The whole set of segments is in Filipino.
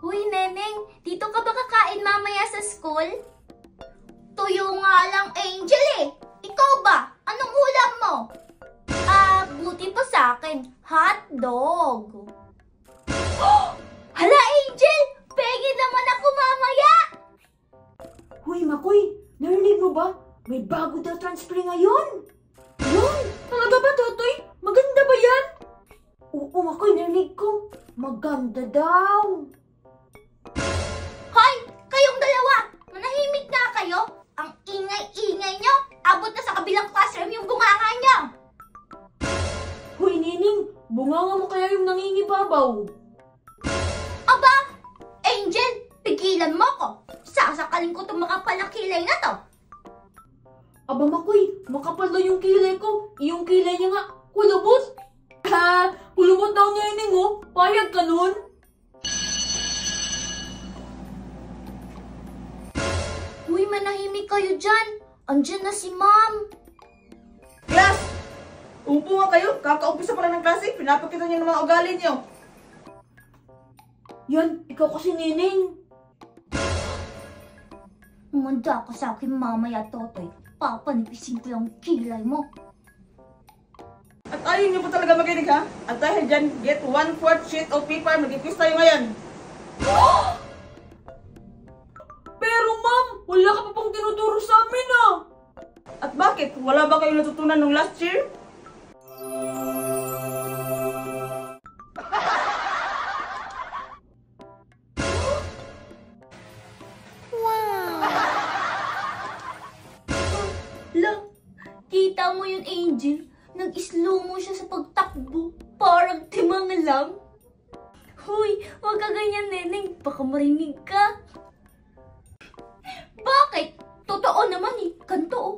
Uy, Neneng, dito ka ba kakain mamaya sa school? Tuyo nga lang, Angel eh. Ikaw ba? Anong ulam mo? Buti pa sa akin, hotdog. Hala, Angel! Pegi naman ako mamaya! Huy, Makoy, narinig mo ba? May bago daw transfer ngayon. Yan, talaga ba, Totoy? Maganda ba yan? Oo, Makoy, narinig ko. Maganda daw. Hoy! Kayong dalawa! Manahimik nga kayo! Ang ingay-ingay nyo! Abot na sa kabilang classroom yung bunganga nyo! Huy, Nining, bunganga mo kaya yung nangingibabaw? Aba! Angel! Pigilan mo ko! Sasakalin ko itong makapalang kilay na to! Aba, Makoy, makapal daw yung kilay ko. Yung kilay niya nga, kulubot. Ha, kulubot daw niya, Nining, oh. Payag ka nun? Uy, manahimik kayo dyan! Andyan na si Ma'am! Class! Upo nga kayo. Kakaumpisa pa lang ng klase. Pinapakita niyo ng mga ugali niyo. Yan, ikaw kasi, Nining. Umanda ka sa akin mamaya, Totoy. Papanipisin ko yung kilay mo. At ayaw niyo po talaga makinig, ha? At dahil dyan, get 1/4 sheet of paper. Mag-quiz tayo ngayon. Pero, Ma'am, wala ka pa pang tinuturo sa amin, ah. At bakit? Wala ba kayong natutunan nung last year? Lang, kita mo yun, Angel? Nag-slow mo siya sa pagtakbo. Parang timang lang. Huy, huwag ka ganyan, Neneng. Baka marinig ka. Bakit? Totoo naman eh. Kanto oh.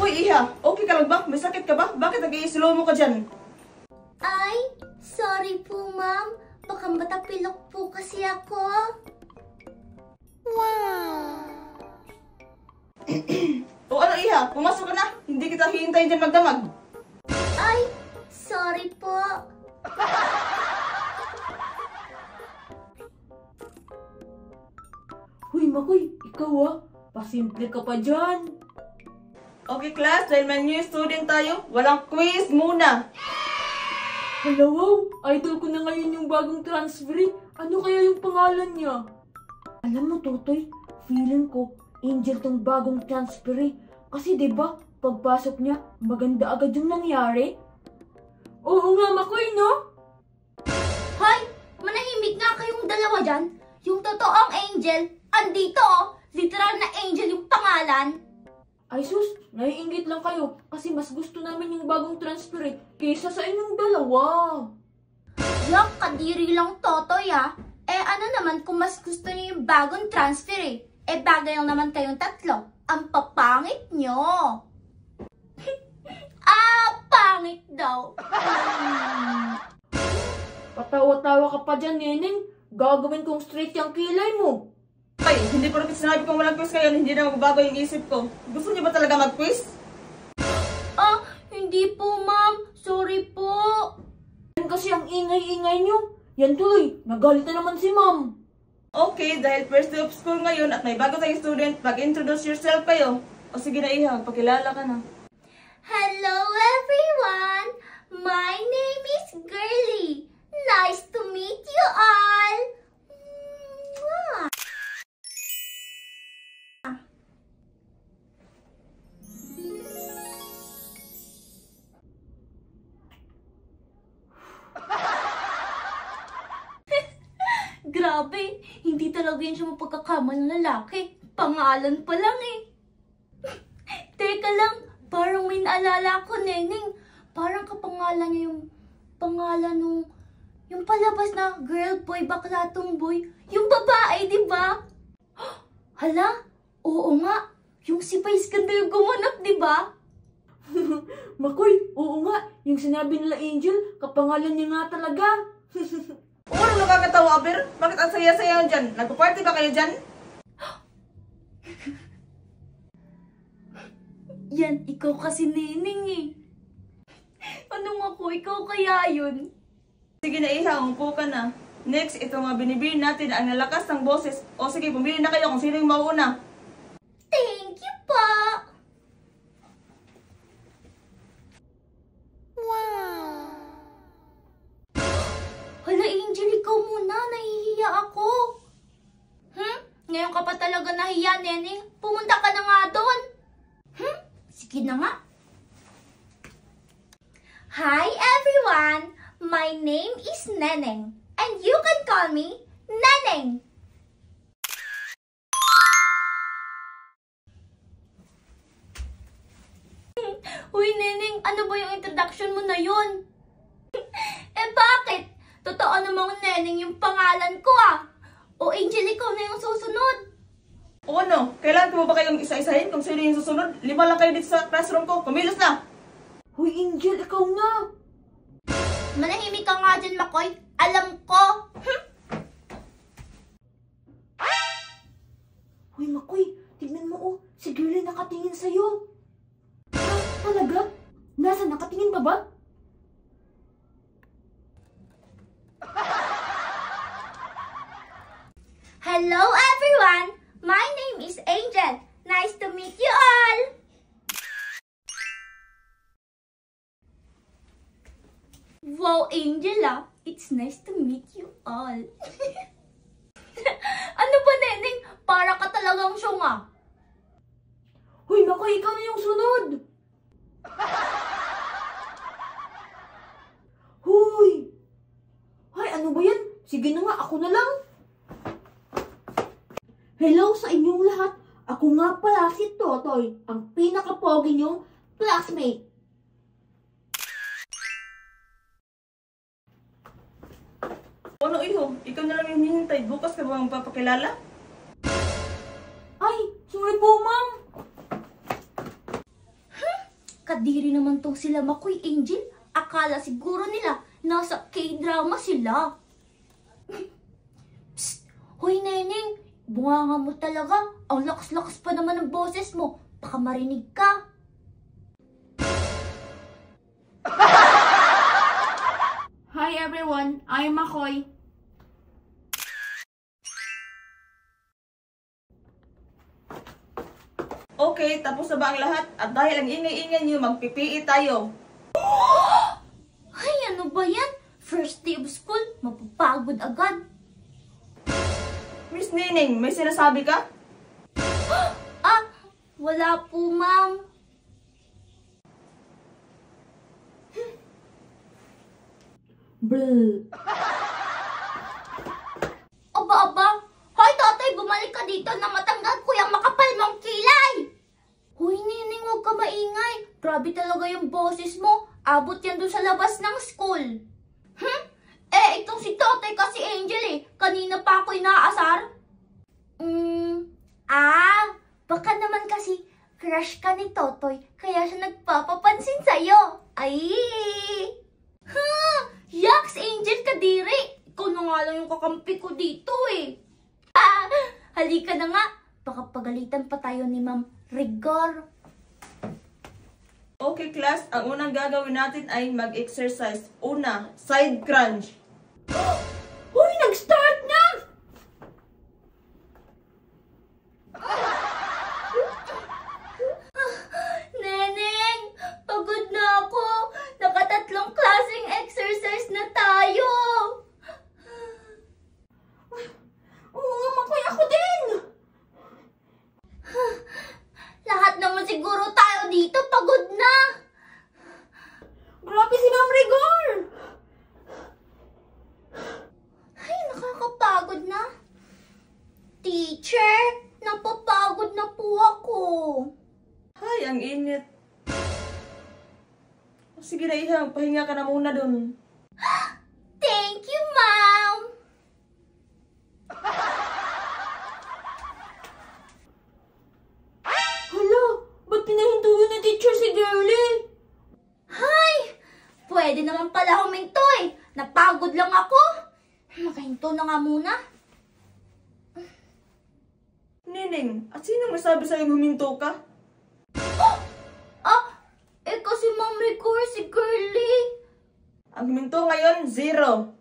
Hoy, Iha. Okay ka lang ba? May sakit ka ba? Bakit nag-i-slow mo ka dyan? Ay, sorry po, Ma'am. Baka matapilok po kasi ako. Wow! O ano, Iha? Pumasok ka na. Hindi kita hihintayin dyan magdamag. Ay, sorry po. Huy, Makoy, ikaw, ah. Pasimple ka pa dyan. Okay, class. Dahil may new student tayo, walang quiz muna. Hala, wow. Idol ko na ngayon yung bagong transfer. Ano kaya yung pangalan niya? Alam mo, Totoy, feeling ko, Angel tong bagong transfer. Kasi 'di ba, pagpasok niya, maganda agad yung nangyari. Oo nga, Makoy, no? Hoy, manahimik nga kayong dalawa dyan. Yung totoong Angel, andito oh. Literal na Angel yung pangalan. Ay sus, naiinggit lang kayo kasi mas gusto namin yung bagong transfer kaysa sa inyong dalawa. Yak, kadiri lang, Totoy ah. Ano naman kung mas gusto niyo yung bagong transfer eh. Bagay lang naman kayong tatlo. Ang papangit nyo. Pangit daw. Patawa-tawa ka pa dyan, Neneng. Gagawin kong straight yung kilay mo. Ay, hindi po rin sinabi kong walang quiz ngayon. Hindi na magbabago yung isip ko. Gusto niyo ba talaga mag-quiz? Hindi po, Ma'am. Sorry po. Yan kasi ang ingay-ingay nyo. Yan tuloy, nagalit na naman si Ma'am. Okay, dahil first day of school ngayon at may bago tayong student, mag-introduce yourself kayo. O sige na, Iha, pakilala ka na. Hello, everyone. My name is Girly. Nice to meet you all. Mwah. Grabe, hindi talaga yun siya mapagkakamal ng lalaki. Pangalan pa lang eh. Teka lang, parang may naalala ko, Neneng. Parang kapangalan niya yung pangalan nung yung palabas na girl, boy, bakla, tomboy. Yung babae, di ba? Hala, oo nga. Yung si Vice ganda yung gumanap, di ba? Makoy, oo nga. Yung sinabi nila Angel, kapangalan niya nga talaga. O ano nakakatawa, Aber? Bakit ang saya-saya dyan? Nagpa-party ba kayo dyan? Yan, ikaw kasi, Neneng eh. Anong ako, ikaw kaya yun? Sige na iha, umupo ka na. Next, ito mga binibili natin ang nalakas ng boses. O sige, pumili na kayo kung sino yung mauuna. Thank you po! Hala, Angel, ikaw muna. Nahihiya ako. Ngayon ka pa talaga nahiya, Neneng. Pumunta ka na nga doon. Sige na nga. Hi, everyone. My name is Neneng. And you can call me Neneng. Uy, Neneng, ano ba yung introduction mo na yun? Bakit? Totoo namang Neneng yung pangalan ko O Angel, ikaw na yung susunod. O ano, kailangan ko ba kayong isa-isahin kung sino yung susunod? 5 lang kayo dito sa classroom ko. Kumilos na! Hoy, Angel, ikaw na! Manahimik ka nga dyan, Makoy. Alam ko. Hoy, Makoy, tignan mo si Girlie nakatingin sa'yo. Talaga? Nasa nakatingin pa ba? Hello, everyone. My name is Angel. Nice to meet you all. Wow, Angel, it's nice to meet you all. Ano ba, Neneng? Para ka talagang syunga. Hoy, Makoy, ikaw na yung sunod! Hoy! Hoy, ano ba yan? Sige na nga, ako na lang. Hello sa inyong lahat. Ako nga pala si Totoy, ang pinaka-pogi niyong classmate. Ano iho? Ikaw na lang yung hinihintay. Bukas ka ba magpapakilala? Ay, sorry po, ma'am. Kadiri naman tong sila Makoy, Angel. Akala siguro nila nasa K-drama sila. Psst! Hoy, Neneng! Bunganga mo talaga. Ang lakas-lakas pa naman ng boses mo. Baka marinig ka. Hi everyone, I'm Makoy. Okay, tapos na ba ang lahat? At dahil ang ingay-ingay nyo, magpipiit tayo. Ay, ano ba yan? First day of school, mapapagod agad. Miss Nining, may sinasabi ka? Wala po, ma'am. Bleh. Aba. Hoy, Totoy, bumalik ka dito na matanggal ko yung makapal mong kilay. Hoy, Neneng, huwag ka maingay. Grabe talaga yung boses mo. Abot yan doon sa labas ng school. Itong si Totoy kasi Angel Kanina pa ako inaasar. Baka naman kasi crush ka ni Totoy, kaya siya nagpapapansin sa'yo. Ay! Yaks, Angel, kadiri! Ikaw na nga lang yung kakampi ko dito Halika na nga, baka pagalitan pa tayo ni Ma'am Rigor. Okay, class. Ang unang gagawin natin ay mag-exercise. Una, side crunch. Hoy, nag-start na! Neneng, pagod na ako. Nakatatlong klaseng exercise na tayo. Oo nga, Makoy, ako din! Lahat naman siguro tayo dito pagod na. Grabe si Ma'am Rigor! Ay, nakakapagod na. Teacher, napapagod na po ako. Ay, ang init. Sige na, Iha. Pahinga ka na muna dun. Thank you, Ma'am. Hala, ba't pinahinto yun ni teacher si Girlie? Hay, pwede naman pala huminto Napagod lang ako. Makahinto na nga muna. Nining, at sino masabi sa'yo huminto ka? Kasi Ma'am Rigor, si Girlie. Ang huminto ngayon, 0.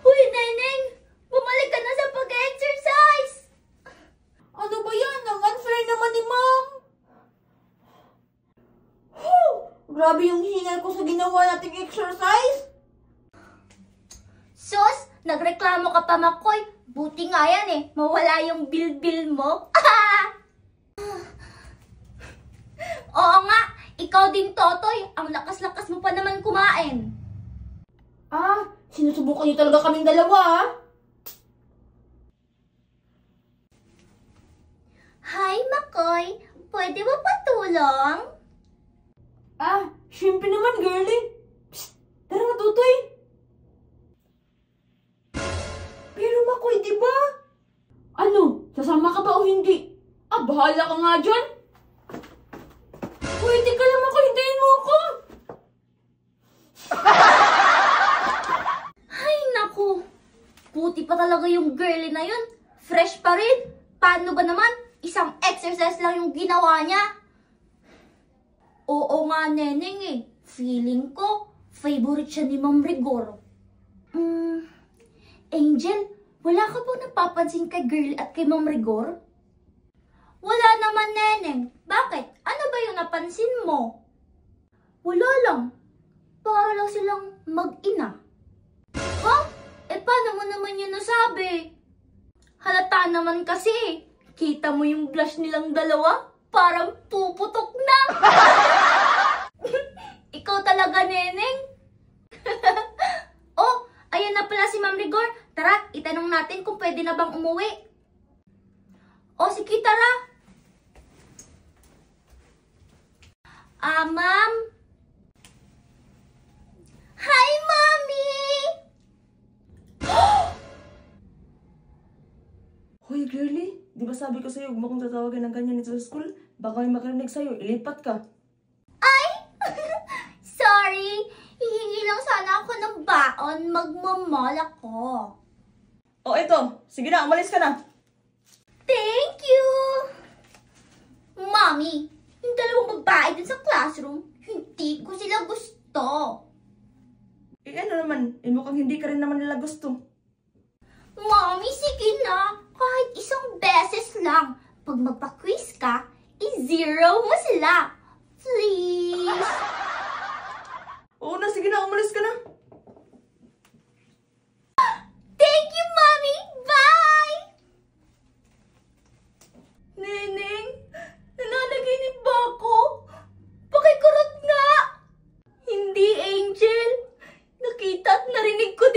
Uy, Neneng! Bumalik ka na sa pag-exercise! Ano ba yan? Ang unfair naman ni Ma'am. Whew! Grabe yung hingal ko sa ginawa nating exercise. Sus, nagreklamo ka pa, Makoy. Buti nga yan eh, mawala yung bil-bil mo. Oo nga, ikaw din, Totoy. Ang lakas-lakas mo pa naman kumain. Sinusubukan niyo talaga kaming dalawa, ha? Hi, Makoy. Pwede ba patulong? Siyempre naman, girlie. Psst, tara na, Tutoy. Pero Makoy, di ba? Ano? Sasama ka ba o hindi? Bahala ka nga dyan. Pwede ka lang, Makoy. Hintayin mo ako. Ay, naku. Puti pa talaga yung girlie na yun. Fresh pa rin. Paano ba naman? Isang exercise lang yung ginawa niya. Oo nga, Neneng eh. Feeling ko, favorite siya ni Ma'am Rigor. Angel, wala ka bang napapansin kay girl at kay Ma'am Rigor? Wala naman, Neneng. Bakit? Ano ba yung napansin mo? Wala lang. Para lang silang mag-ina. Ha? Paano mo naman yun nasabi? Halata naman kasi. Kita mo yung blush nilang dalawa? Parang puputok na. Ikaw talaga, Neneng. Oh, ayan na pala si Ma'am Rigor. Tara, itanong natin kung pwede na bang umuwi. O, sige, tara. Ma'am? Hi, Mommy! Hoy, girlie. Di ba sabi ko sa'yo, huwag mo kong tatawagan ng ganyan dito sa school? Baka may makarinig sa'yo, ilipat ka. Sorry, hihingi lang sana ako ng baon. Magmamall ako. O, eto. Sige na, umalis ka na. Thank you! Mommy, yung dalawang babae din sa classroom, hindi ko sila gusto. Ano naman, mukhang hindi ka rin naman nila gusto. Mommy, sige na. Kahit isang beses lang. Pag magpa-quiz ka, i-zero mo sila. Please. Oo na, sige na, umalis ka na. Thank you, Mommy. Bye! Neneng, nananaginip ba ako? Pakikurot nga. Hindi, Angel. Nakita at narinig ko